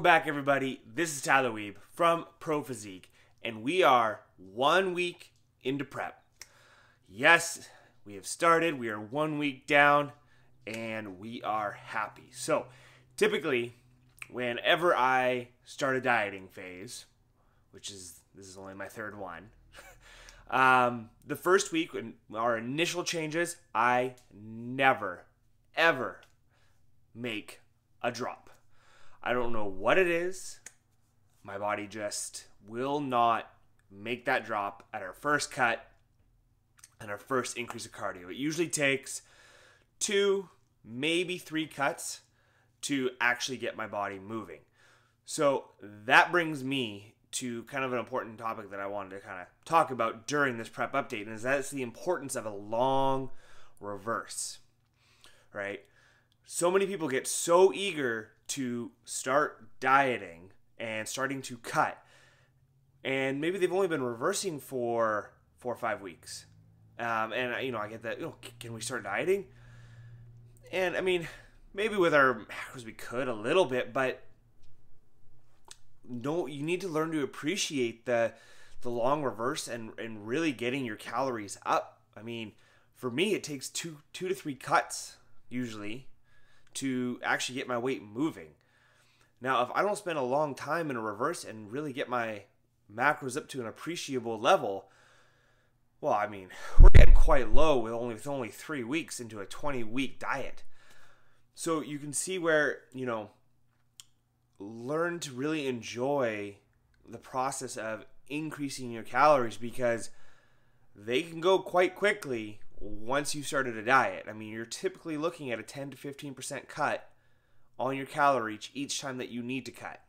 back, everybody. This is Tyler Weeb from Pro Physique, and we are 1 week into prep. Yes, we have started. We are 1 week down, and we are happy. So, typically, whenever I start a dieting phase, this is only my third one, the first week, when our initial changes, I never, ever make a drop. I don't know what it is. My body just will not make that drop at our first cut and our first increase of cardio. It usually takes 2, maybe 3 cuts to actually get my body moving. So that brings me to kind of an important topic that I wanted to kind of talk about during this prep update, and that's the importance of a long reverse, right? So many people get so eager to start dieting and starting to cut, and maybe they've only been reversing for 4 or 5 weeks. And I get that, can we start dieting? And I mean, maybe with our macros we could a little bit, but no, you need to learn to appreciate the long reverse and really getting your calories up. I mean, for me, it takes two to 3 cuts usually to actually get my weight moving. Now, if I don't spend a long time in a reverse and really get my macros up to an appreciable level, well, I mean, we're getting quite low with only 3 weeks into a 20-week diet. So you can see where, learn to really enjoy the process of increasing your calories, because they can go quite quickly once you started a diet. I mean, you're typically looking at a 10 to 15% cut on your calories each time that you need to cut,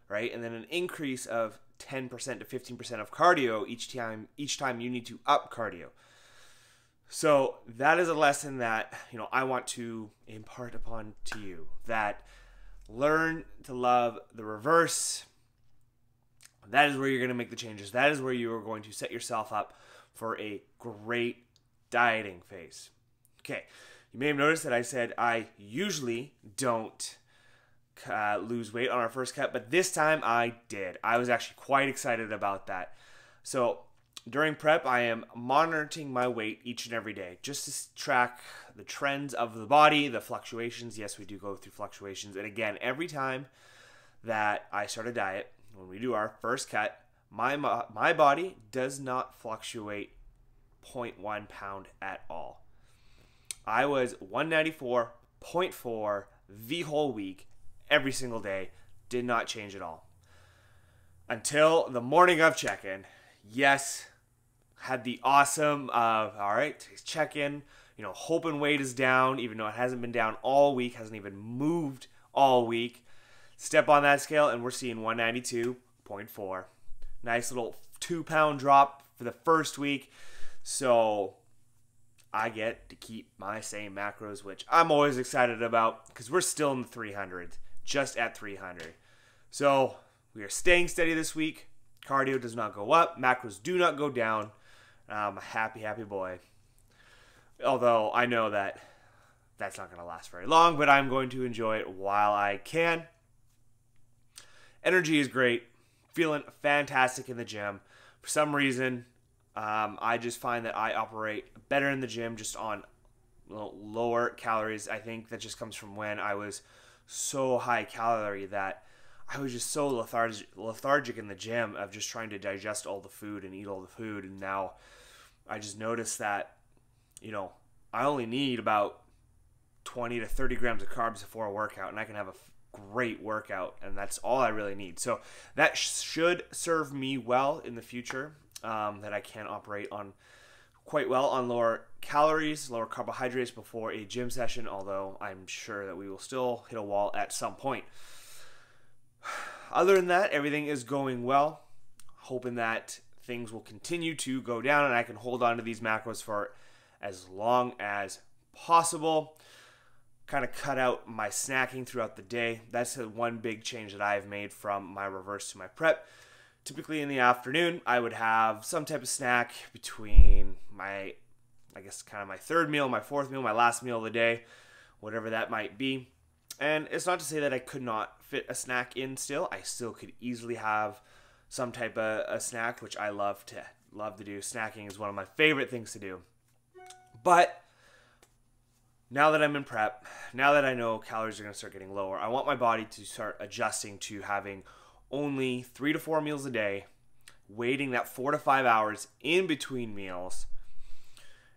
right? And then an increase of 10% to 15% of cardio each time you need to up cardio. So that is a lesson that, I want to impart upon to you, that learn to love the reverse. That is where you're going to make the changes. That is where you are going to set yourself up for a great dieting phase. Okay, you may have noticed that I said I usually don't lose weight on our first cut, but this time I did. I was actually quite excited about that. So during prep, I am monitoring my weight each and every day just to track the trends of the body, the fluctuations. Yes, we do go through fluctuations. And again, every time that I start a diet, when we do our first cut, my body does not fluctuate 0.1 pound at all. I was 194.4 the whole week, every single day, did not change at all. Until the morning of check-in. Yes, had the awesome all right, check-in, hoping weight is down, even though it hasn't been down all week, hasn't even moved all week. Step on that scale, and we're seeing 192.4. Nice little 2-pound drop for the first week. So I get to keep my same macros, which I'm always excited about, because we're still in the 300s, just at 300. So we are staying steady this week. Cardio does not go up. Macros do not go down. I'm a happy, happy boy. Although I know that that's not going to last very long, but I'm going to enjoy it while I can. Energy is great. Feeling fantastic in the gym. For some reason, I just find that I operate better in the gym just on lower calories. I think that just comes from when I was so high calorie that I was just so lethargic in the gym of just trying to digest all the food and eat all the food. And now I just noticed that, I only need about 20 to 30 grams of carbs before a workout, and I can have a great workout, and that's all I really need. So that should serve me well in the future, that I can operate on quite well on lower calories, lower carbohydrates before a gym session, although I'm sure that we will still hit a wall at some point. Other than that, everything is going well. Hoping that things will continue to go down and I can hold on to these macros for as long as possible. Kind of cut out my snacking throughout the day. That's the one big change that I've made from my reverse to my prep. Typically in the afternoon, I would have some type of snack between my third meal, my fourth meal, my last meal of the day, whatever that might be. And it's not to say that I could not fit a snack in still. I still could easily have some type of a snack, which I love to do. Snacking is one of my favorite things to do. But now that I'm in prep, now that I know calories are going to start getting lower, I want my body to start adjusting to having only 3 to 4 meals a day, waiting that 4 to 5 hours in between meals.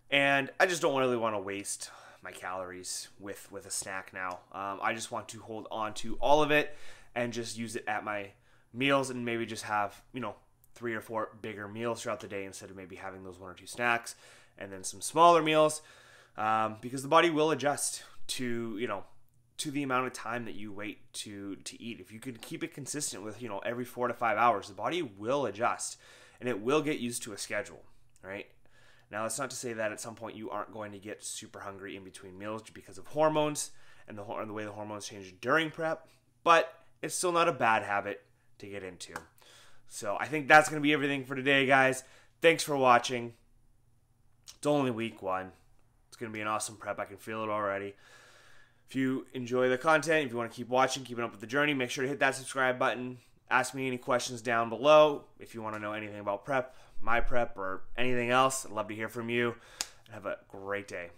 And I just don't really want to waste my calories with a snack now. I just want to hold on to all of it and just use it at my meals, and maybe just have, 3 or 4 bigger meals throughout the day instead of maybe having those 1 or 2 snacks and then some smaller meals, because the body will adjust to the amount of time that you wait to eat. If you could keep it consistent with every 4 to 5 hours, the body will adjust and it will get used to a schedule, right? Now, that's not to say that at some point you aren't going to get super hungry in between meals because of hormones and the way the hormones change during prep, but it's still not a bad habit to get into. So I think that's going to be everything for today, guys. Thanks for watching. It's only week 1. It's going to be an awesome prep. I can feel it already. If you enjoy the content, if you want to keep watching, keeping up with the journey, make sure to hit that subscribe button. Ask me any questions down below. If you want to know anything about prep, my prep, or anything else, I'd love to hear from you. Have a great day.